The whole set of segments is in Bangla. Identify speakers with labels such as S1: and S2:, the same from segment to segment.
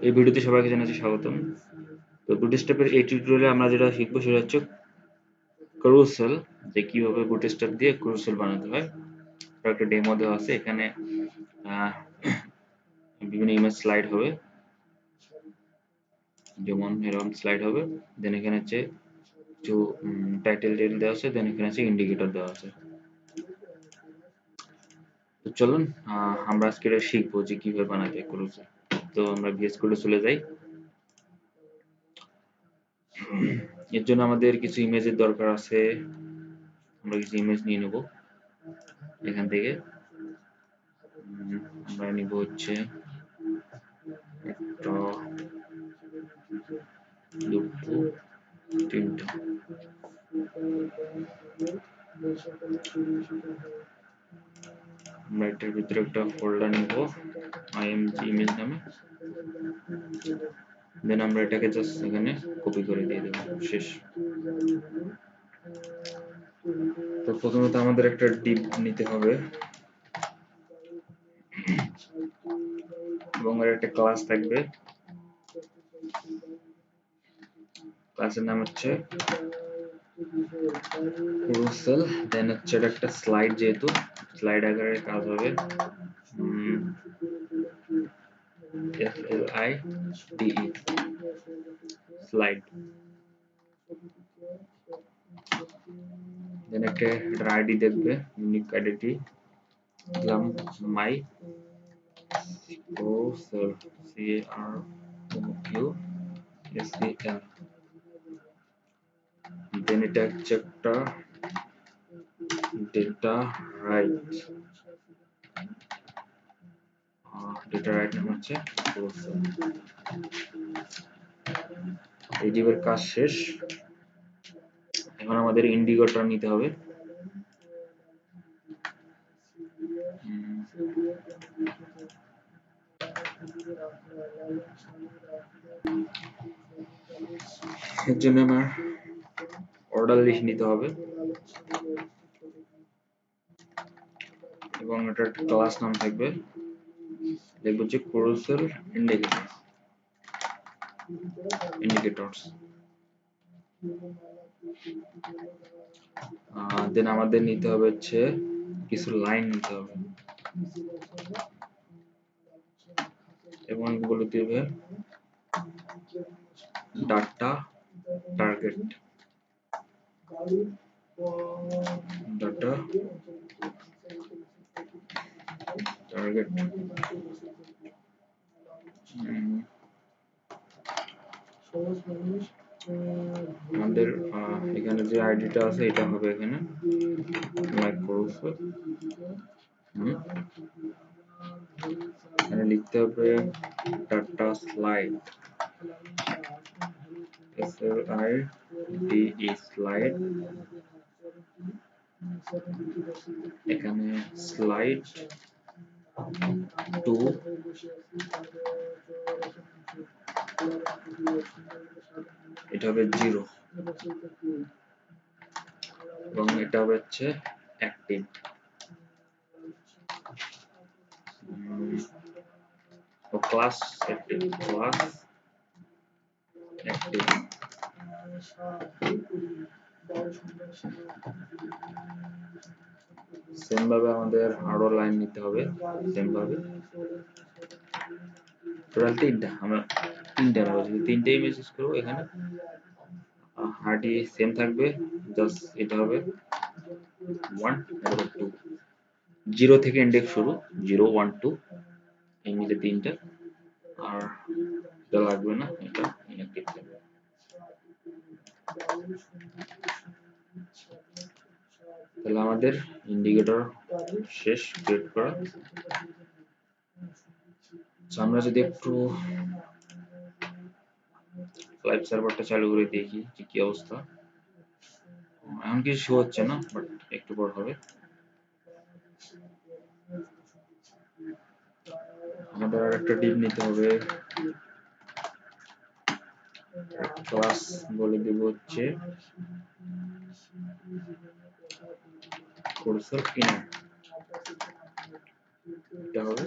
S1: এই ভিডিওতে সবাইকে জানাচ্ছি স্বাগতম। তো বুটস্ট্র্যাপের এই টিউটোরিয়ালে আমরা যেটা শিখবো সেটা হচ্ছে carousel, যে কিভাবে বুটস্ট্র্যাপ দিয়ে carousel বানাতে হয়। তার একটা ডেমো দেওয়া আছে এখানে। বিভিন্ন ইমেজ স্লাইড হবে, যেমন এরকম স্লাইড হবে। দেন এখানে হচ্ছে কিছু টাইটেল দেওয়া আছে, দেন এখানে হচ্ছে ইন্ডিকেটর দেওয়া আছে। তো চলুন আমরা আজকে এটা শিখবো যে কিভাবে বানাতে হয় carousel। তো আমরা ভিএস কোডে চলে যাই। এর জন্য আমাদের কিছু ইমেজের দরকার আছে। আমরা কিছু ইমেজ নিয়ে নেব এখান থেকে। আমরা নিব হচ্ছে একটা, দুটো, তিনটা। আমরা এটার ভিতরে একটা ফোল্ডার নিব img ইমেজ নামে। দেন আমরা এটাকে জাস্ট এখানে কপি করে দিয়ে দেব, শেষ। তো প্রথমত আমাদের একটা ডিপ নিতে হবে এবং এর একটা ক্লাস থাকবে। ক্লাসের নাম হচ্ছে carousel। দেন হচ্ছে এটা একটা স্লাইড, যেহেতু স্লাইড আকারের কাজ হবে। slide slide. দেন একটা আইডি দেখবে, ইউনিক আইডি দিলাম মাই carousel, CAROUSEL। দেন এটা হচ্ছে একটা ডেটা রাইট, নাম হচ্ছে carousel। এই ডিবের কাজ শেষ। এখন আমাদের ইন্ডিকেটর নিতে হবে। এর জন্য আমার অর্ডার লিস্ট নিতে হবে এবং এটার ক্লাস নাম থাকবে, দেখব যে carousel indicators। দেন আমাদের নিতে হবে হচ্ছে কিছু লাইন নিতে হবে এবং এগুলো দিবে ডাটা টার্গেট, ডাটা টার্গেট। আমাদের এখানে যে আইডিটা আছে এটা হবে এখানে carousel। এখানে লিখতে হবে ডাটা স্লাইড, SLIDE স্লাইড। এখানে স্লাইড টু, এটা হবে 0 এবং এটা হবে হচ্ছে active. Class active, class active. Same ভাবে আমাদের আরো লাইন নিতে হবে, সেম ভাবে টোটাল তিনটা। আমরা তিনটে ইমেজ ইউজ করবো এখানে। হার্ডি সেম থাকবে, জাস্ট এটা হবে 1 এটা 2, 0 থেকে ইন্ডেক্স শুরু, 0 1 2 এই মিলে তিনটা। আর এটা লাগবে না, এটা ইনঅ্যাক্টিভ থাকবে। তাহলে আমাদের ইন্ডিকেটর শেষ ক্রিয়েট করা। আমরা যদি একটু লাইভ সার্ভারটা চালু করে দেখি যে কি অবস্থা। এখন কিছু শো হচ্ছে না, বাট একটু পর হবে। আমাদের আর একটা ডিপ নিতে হবে, ক্লাস বলে দেব হচ্ছে carousel inner, এটা হবে।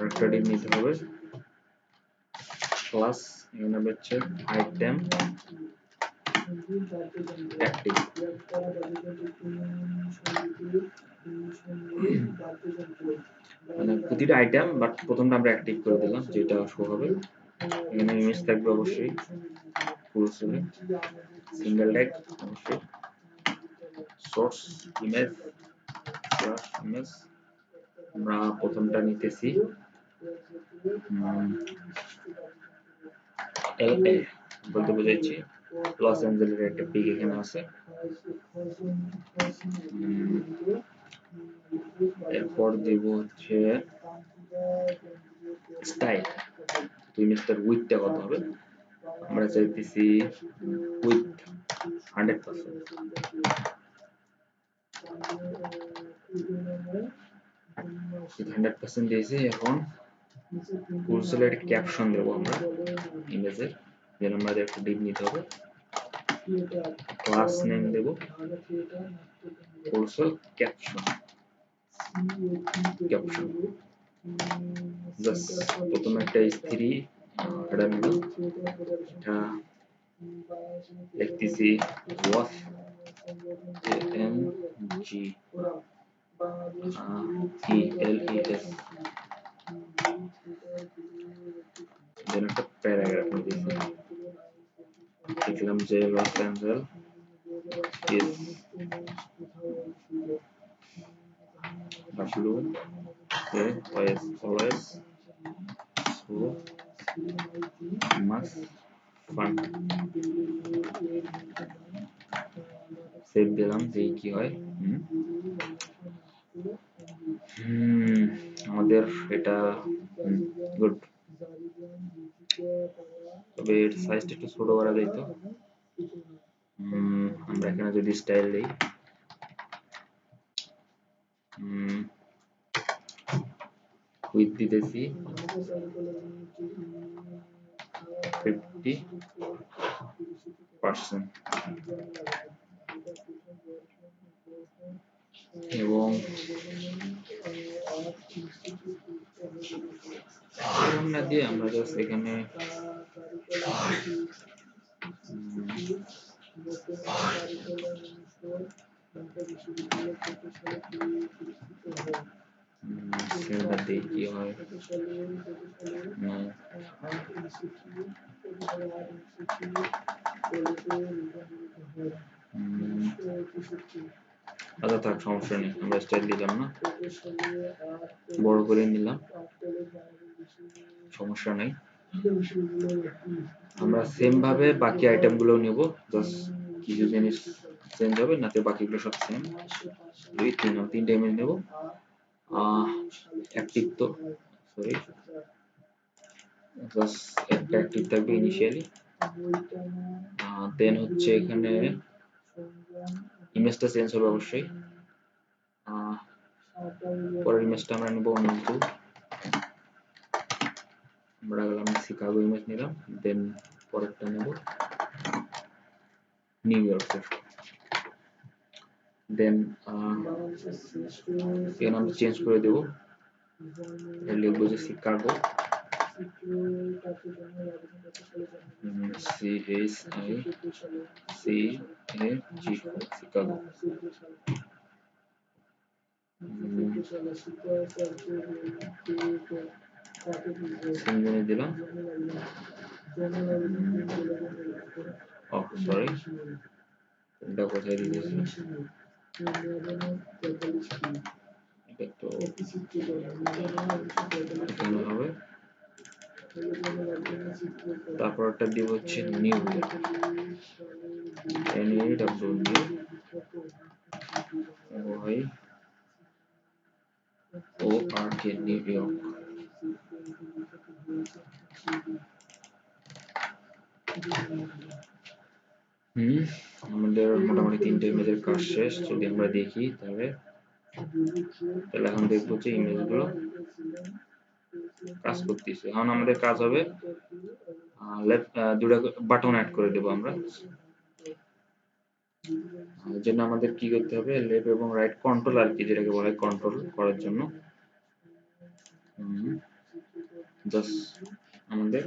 S1: একটা ডিভ নিতে হবে ক্লাস এখানে হচ্ছে আইটেম অ্যাক্টিভ মানে প্রতিটা আইটেম বাট প্রথমটা আমরা অ্যাক্টিভ করে দিলাম যেটা শো হবে এখানে ইমেজ থাকবে অবশ্যই ফুল স্ক্রিন সিঙ্গেল ট্যাগ অবশ্যই সোর্স ইমেজ স্ল্যাশ ইমেজ আমরা প্রথমটা নিতেছি এলএ বলতে বোঝাচ্ছি লস অ্যাঞ্জেলেসের একটা পিক এখানে আছে এরপর দেব হচ্ছে স্টাইল ইমেজটার উইথটা কত হবে আমরা চাইতেছি উইথ 100% 100% দিয়েছি এখন কুরসেলের একটা ক্যাপশন দেবো আমরা ইমেজের যেন আমাদের একটা ডিপ নিতে হবে ক্লাস নেম দেব কুরসেল ক্যাপশন ক্যাপশন জাস্ট প্রথমে একটা S3 হেডার নিলাম এটা লিখতেছি ওয়াফ এএনজি ELES দেন একটা প্যারাগ্রাফ দিয়েছি লিখলাম যে Los Angeles is always so much fun save দিলাম দেখি কি হয় আমাদের এটা গুড তবে এর সাইজটা একটু ছোট করা যাইত আমরা এখানে যদি স্টাইল দেই উইথ দিতেছি 50% এবং না দিয়ে আমরা জাস্ট এখানে সেটা দিয়ে কি হয় না আচ্ছা থাক সমস্যা নেই আমরা স্টাইল দিলাম না বড় করে নিলাম সমস্যা নাই আমরা সেম ভাবে বাকি আইটেম গুলো নেব জাস্ট কিছু জিনিস চেঞ্জ হবে নাতে বাকিগুলো সব সেম তিনটা ইমেজ নেব অ্যাক্টিভ তো সরি জাস্ট একটা অ্যাক্টিভ থাকবে ইনিশিয়ালি দেন হচ্ছে এখানে ইমেজটা চেঞ্জ হবে অবশ্যই পরের ইমেজটা আমরা নেব অন্য কিছু আমরা গেলাম শিকাগো ইমেজ নিলাম দেন পরেরটা নেব নিউ ইয়র্কের দেন এখানে আমরা চেঞ্জ করে দেব লিখবো যে শিকাগো CHICAGO শিকাগো সিঙ্গনে দিলাম সরি এটা কোথায় দিয়েছি এটা তো এখানে হবে তারপরটা দিব হচ্ছে নিউ NEWYORK নিউ ইয়র্ক আমাদের মোটামুটি তিনটে ইমেজের কাজ শেষ যদি আমরা দেখি তাহলে এখন দেখবো যে ইমেজগুলো কাজ করতেছে এখন আমাদের কাজ হবে দুটো বাটন অ্যাড করে দেবো আমরা এর জন্য আমাদের কি করতে হবে লেফট এবং রাইট কন্ট্রোল আর কি যেটাকে বলা হয় কন্ট্রোল করার জন্য জাস্ট আমাদের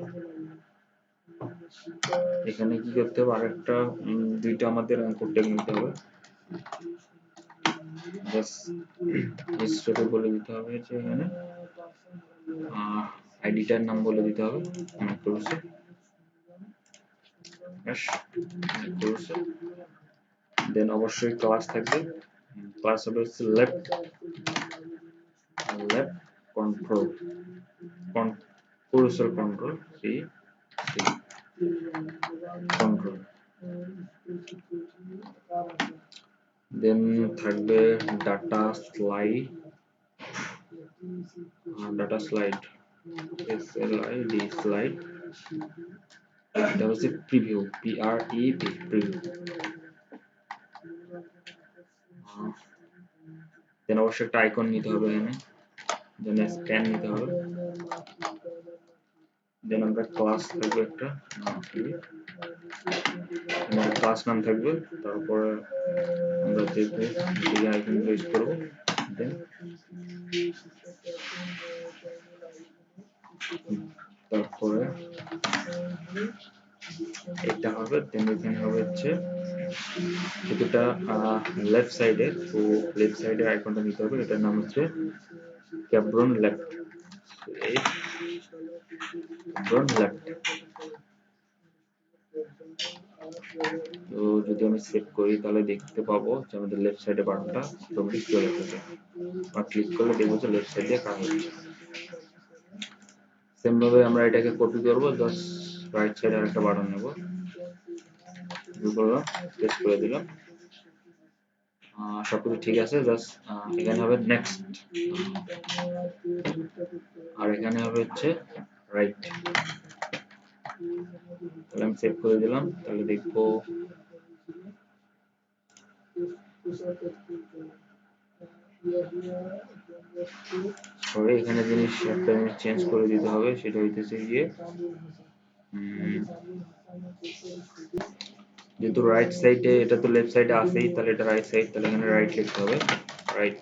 S1: এখানে কি করতে হবে, আরেকটা দুইটা আমাদের অ্যাঙ্কর ট্যাগ নিতে হবে। জাস্ট হিস্টোরি বলে দিতে হবে যে এখানে আইডিটার নাম বলে দিতে হবে ম্যাক্রোসে, দেন অবশ্যই ক্লাস থাকবে, ক্লাস হবে হচ্ছে লেফট কন্ট্রোল কারুসেল কন্ট্রোল কন্ট্রোল, দেন থাকবে ডাটা স্লাইড স্লাইড, এটা হচ্ছে প্রিভিউ প্রিভিউ, দেন অবশ্যই একটা আইকন নিতে হবে এখানে, দেন স্ক্যান নিতে হবে, দেন আমরা ক্লাস থাকবে একটা ক্লাস নাম থাকবে, তারপরে আমরা দেখবো এই আইকন ইউজ করব, দেন তারপরে এটা হবে, দেন এখানে হবে হচ্ছে যেটা লেফট সাইডে, তো লেফট সাইডের আইকনটা নিতে হবে, এটার নাম হচ্ছে ক্যাব্রন লেফট, এই ক্যাব্রন লেফট। তো যদি আমি সেভ করি তাহলে দেখতে পাবো যে আমাদের লেফট সাইডে বাটনটা অটোমেটিক চলে এসেছে, আর ক্লিক করলে দেখবো যে লেফট সাইডে কাজ হচ্ছে। সেম ভাবে আমরা এটাকে কপি করবো, জাস্ট রাইট সাইডে আরেকটা বাটন নেব, পেস্ট করে দিলাম, সবকিছু ঠিক আছে, জাস্ট এখানে হবে নেক্সট, আর এখানে হবে হচ্ছে রাইট। তাহলে আমি সেভ করে দিলাম, তাহলে দেখবো এখানে একটা জিনিস চেঞ্জ করে দিতে হবে, সেটা হইতেছে গিয়ে যেহেতু রাইট সাইডে, এটা তো লেফট সাইডে আছেই, তাহলে এটা রাইট সাইড, তাহলে এখানে রাইট লিখতে হবে, রাইট,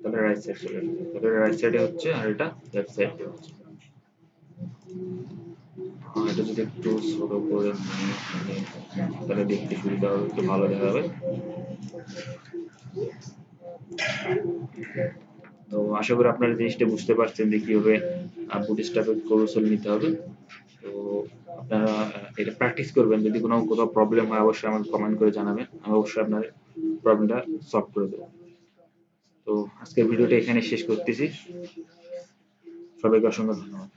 S1: তাহলে রাইট সাইড চলে আসবে, তাহলে রাইট সাইডে হচ্ছে আর এটা লেফট সাইডে হচ্ছে। এটা যদি একটু ছোট করে তাহলে দেখতে সুবিধা হবে, একটু ভালো দেখা যাবে। তো আশা করি আপনারা জিনিসটা বুঝতে পারছেন যে কিভাবে বুটস্ট্র্যাপের কারুসেল নিতে হবে। তো আপনারা এটা প্র্যাকটিস করবেন, যদি কোথাও প্রবলেম হয় অবশ্যই আমাকে কমেন্ট করে জানাবেন, আমি অবশ্যই আপনার প্রবলেমটা সলভ করে দেবো। তো আজকের ভিডিওটা এখানে শেষ করতেছি, সবাইকে অসংখ্য ধন্যবাদ।